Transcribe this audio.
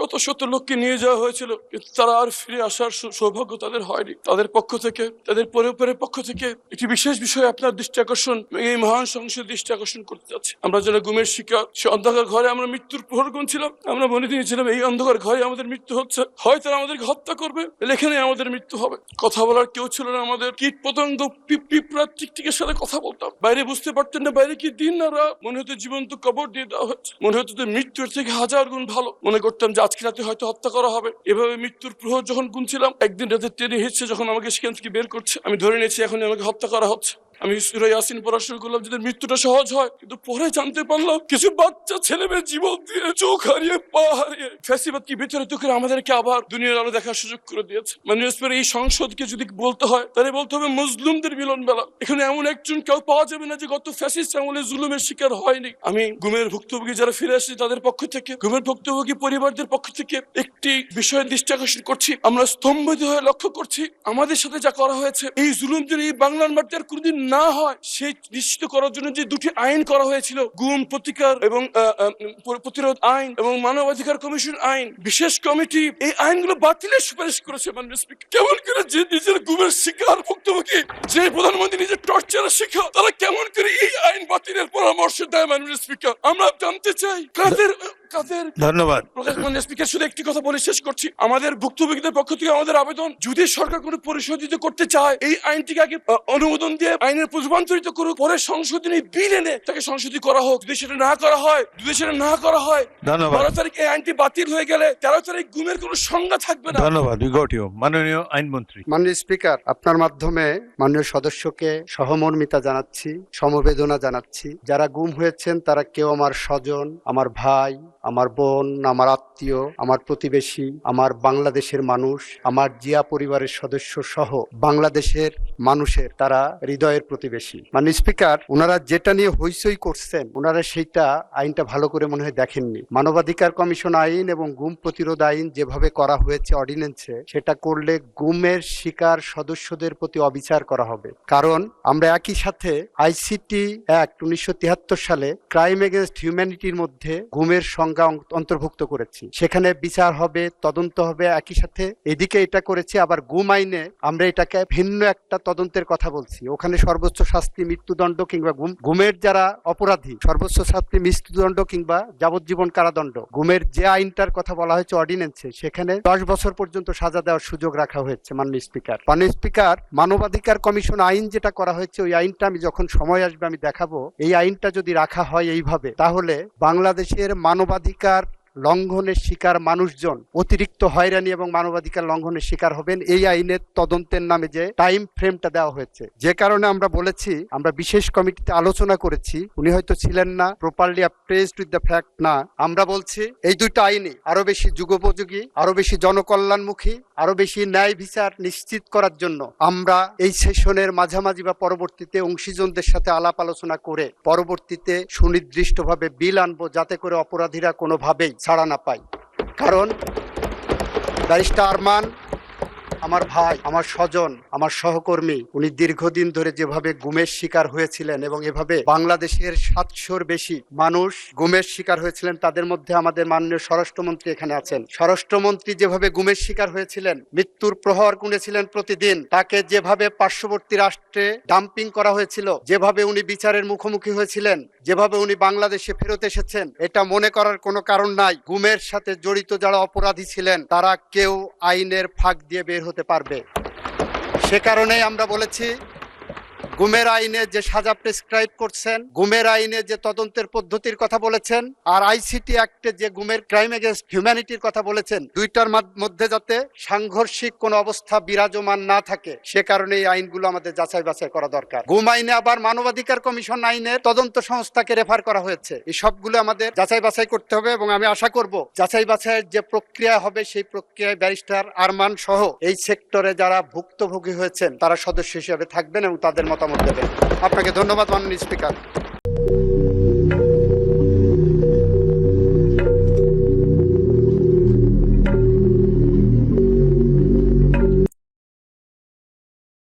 শত শত লোককে নিয়ে যাওয়া হয়েছিল, কিন্তু তারা আর ফিরে আসার সৌভাগ্য তাদের হয়নি। তাদের পক্ষ থেকে, তাদের পরিবারের পক্ষ থেকে একটি বিশেষ বিষয়ে আপনার দৃষ্টি আকর্ষণ, এই মহান সংসদের দৃষ্টি আকর্ষণ করতে যাচ্ছি। আমরা যারা গুমের শিকার, সে অন্ধকার ঘরে আমরা মৃত্যুর প্রহর গুনছিলাম, আমরা মনে দিয়েছিলাম এই অন্ধকার ঘরে আমাদের মৃত্যু হচ্ছে, হয়তো আমাদেরকে হত্যা করবে, এখানে আমাদের মৃত্যু হবে। কথা বলার কেউ ছিল না আমাদের। কীট পতঙ্গ, পিঁপড়া, টিকটিকের সাথে কথা বলতাম। বাইরে বুঝতে পারতেন না বাইরে কি দিন না রাত। মনে হতো জীবন্ত কবর দিয়ে দেওয়া হচ্ছে, মনে হতো মৃত্যুর থেকে হাজার গুণ ভালো। মনে করতাম যে আজকে রাতে হয়তো হত্যা করা হবে। এভাবে মৃত্যুর প্রহর যখন গুনছিলাম, একদিন রাতে ট্রেনে হিসছে যখন আমাকে সেখান থেকে বের করছে, আমি ধরে নিয়েছি এখন আমাকে হত্যা করা হচ্ছে। আমি সূরা ইয়াসিন পড়া শুরু করলাম যাতে মৃত্যুটা সহজ হয়, কিন্তু পরে জানতে পারলাম কিছু বাচ্চা ছেলে মেয়ে জীবন দিয়ে, চোখ হারিয়ে, পা হারিয়ে ফ্যাসিবাদ কি বিতাড়িত করে আমাদেরকে আবার দুনিয়ার আলো দেখার সুযোগ করে দিয়েছে। মানে এই সংসদকে যদি বলতে হয় তাহলে বলতে হবে মজলুমদের মিলন মেলা। এখানে এমন একজন কেউ পাওয়া যাবে না যে গত ফ্যাসিস্ট আমলে জুলুমের শিকার হয়নি। আমি গুমের ভুক্তভোগী যারা ফিরে আসছে তাদের পক্ষ থেকে, গুমের ভুক্তভোগী পরিবারদের পক্ষ থেকে একটি বিষয়ের দৃষ্টি আকর্ষণ করছি। আমরা স্তম্ভিত হয়ে লক্ষ্য করছি আমাদের সাথে যা করা হয়েছে, এই জুলুম যদি এই বাংলার মাটিতে আর কোনোদিন না হয় সেই নিশ্চিত করার জন্য যে দুটি আইন করা হয়েছিল, গুম প্রতিকার এবং প্রতিরোধ আইন এবং মানবাধিকার কমিশন আইন, বিশেষ কমিটি এই আইনগুলো বাতিলের সুপারিশ করেছে। কেমন করে যে নিজের গুমের শিকার ভুক্তভোগী, যে প্রধানমন্ত্রী নিজের টর্চারের শিকার, তারা কেমন করে এই আইন বাতিলের পরামর্শ দেয়? মাননীয় স্পিকার, আমরা জানতে চাই কাদের। ধন্যবাদ স্পিকার, শুধু একটি কথা বলে শেষ করছি। আমাদের ভুক্তভোগীদের পক্ষ থেকে আমাদের আবেদন, যদি সরকার কোনো পরিশোধিত করতে চায় এই আইনটিকে আগে অনুমোদন দিয়ে আইনের রূপান্তরিত করুক, পরে সংশোধনী বিল এনে তাকে সংশোধনী করা হোক। যদি সেটা না করা হয়, ধন্যবাদ। 12 তারিখ এই আইনটি বাতিল হয়ে গেলে 13 তারিখ গুমের কোনো সংজ্ঞা থাকবে না। ধন্যবাদ। মাননীয় আইনমন্ত্রী। মাননীয় স্পিকার, আপনার মাধ্যমে মাননীয় সদস্যকে সহমর্মিতা জানাচ্ছি, সমবেদনা জানাচ্ছি। যারা গুম হয়েছেন তারা কেউ আমার স্বজন, আমার ভাই, আমার বোন, আমার আত্মীয়, আমার প্রতিবেশী, আমার বাংলাদেশের মানুষ, আমার জিয়া পরিবারের সদস্য সহ বাংলাদেশের মানুষের তারা হৃদয়ের প্রতিবেশী। মাননীয় স্পিকার, ওনারা যেটা নিয়ে হইচই করছেন, ওনারা সেইটা আইনটা ভালো করে মনে হয় দেখেননি। মানবাধিকার কমিশন আইন এবং গুম প্রতিরোধ আইন যেভাবে করা হয়েছে অর্ডিন্যান্সে, সেটা করলে গুমের শিকার সদস্যদের প্রতি অবিচার করা হবে। কারণ আমরা একই সাথে আইসিটি অ্যাক্ট 1973 সালে ক্রাইম এগেনস্ট হিউম্যানিটির মধ্যে গুমের সংজ্ঞা অন্তর্ভুক্ত করেছি। সেখানে বিচার হবে, তদন্ত হবে। একই সাথে এদিকে এটা করেছি, আবার গুম আইনে আমরা এটাকে ভিন্ন একটা তদন্তের কথা বলছি। ওখানে সর্বোচ্চ শাস্তি মৃত্যুদণ্ড কিংবা গুমের যারা অপরাধী সর্বোচ্চ শাস্তি মৃত্যুদণ্ড কিংবা যাবজ্জীবন কারাদণ্ড। গুমের যে আইনটার কথা বলা হয়েছে অর্ডিন্যান্সে, সেখানে 10 বছর পর্যন্ত সাজা দেওয়ার সুযোগ রাখা হয়েছে। মাননীয় স্পিকার, মানবাধিকার কমিশন আইন যেটা করা হয়েছে, ওই আইনটা আমি যখন সময় আসবে আমি দেখাবো। এই আইনটা যদি রাখা হয় এইভাবে, তাহলে বাংলাদেশের মানবাধিকার লঙ্ঘনের শিকার মানুষজন অতিরিক্ত হয়রানি এবং মানবাধিকার লঙ্ঘনের শিকার হবেন। এই আইনের তদন্তের নামে যে টাইম ফ্রেমটা দেওয়া হয়েছে, যে কারণে আমরা বলেছি, আমরা বিশেষ কমিটিতে আলোচনা করেছি, উনি হয়তো ছিলেন না, প্রপারলি অ্যাপ্রেজড উইথ দ্য ফ্যাক্ট না। আমরা বলছি এই দুইটা আইনে আরো বেশি যুগোপযোগী, আরো বেশি জনকল্যাণমুখী, আরো বেশি ন্যায় বিচার নিশ্চিত করার জন্য আমরা এই সেশনের মাঝামাঝি বা পরবর্তীতে অংশীজনদের সাথে আলাপ আলোচনা করে পরবর্তীতে সুনির্দিষ্টভাবে বিল আনবো, যাতে করে অপরাধীরা কোনোভাবেই ছাড়া না পায়। কারণ ব্যারিস্টার আরমান আমার ভাই, আমার স্বজন, আমার সহকর্মী, উনি দীর্ঘদিন ধরে যেভাবে গুমের শিকার হয়েছিলেন এবং এভাবে বাংলাদেশের 700-র বেশি মানুষ গুমের শিকার হয়েছিলেন। তাদের মধ্যে আমাদের মাননীয় স্বরাষ্ট্রমন্ত্রী এখানে আছেন। স্বরাষ্ট্রমন্ত্রী যেভাবে গুমের শিকার হয়েছিলেন, মৃত্যুর প্রহর গুনেছিলেন প্রতিদিন, তাকে যেভাবে পার্শ্ববর্তী রাষ্ট্রে ডাম্পিং করা হয়েছিল, যেভাবে উনি বিচারের মুখোমুখি হয়েছিলেন, যেভাবে উনি বাংলাদেশে ফেরত এসেছেন, এটা মনে করার কোনো কারণ নাই। গুমের সাথে জড়িত যারা অপরাধী ছিলেন তারা কেউ আইনের ফাঁক দিয়ে বের হতে পারবে। সে কারণেই আমরা বলেছি, গুমের আইনে যে সাজা প্রেসক্রাইব করছেন, গুমের আইনে যে তদন্তের পদ্ধতির কথা বলেছেন, আর আইসিটি অ্যাক্টে যে গুমের ক্রাইম এগেনস্ট হিউম্যানিটির কথা বলেছেন, দুইটার মধ্যে যাতে সাংঘর্ষিক কোনো অবস্থা বিরাজমান না থাকে, সে কারণে এই আইনগুলো আমাদের যাচাই বাছাই করা দরকার। গুম আইনে আবার মানবাধিকার কমিশন আইনের তদন্ত সংস্থাকে রেফার করা হয়েছে। এই সবগুলো আমাদের যাচাই বাছাই করতে হবে এবং আমি আশা করব যাচাই বাছাইয়ের যে প্রক্রিয়া হবে, সেই প্রক্রিয়ায় ব্যারিস্টার আরমান সহ এই সেক্টরে যারা ভুক্তভোগী হয়েছেন তারা সদস্য হিসেবে থাকবেন এবং তাদের মতামত দেবেন। আপনাকে ধন্যবাদ মাননীয় স্পিকার।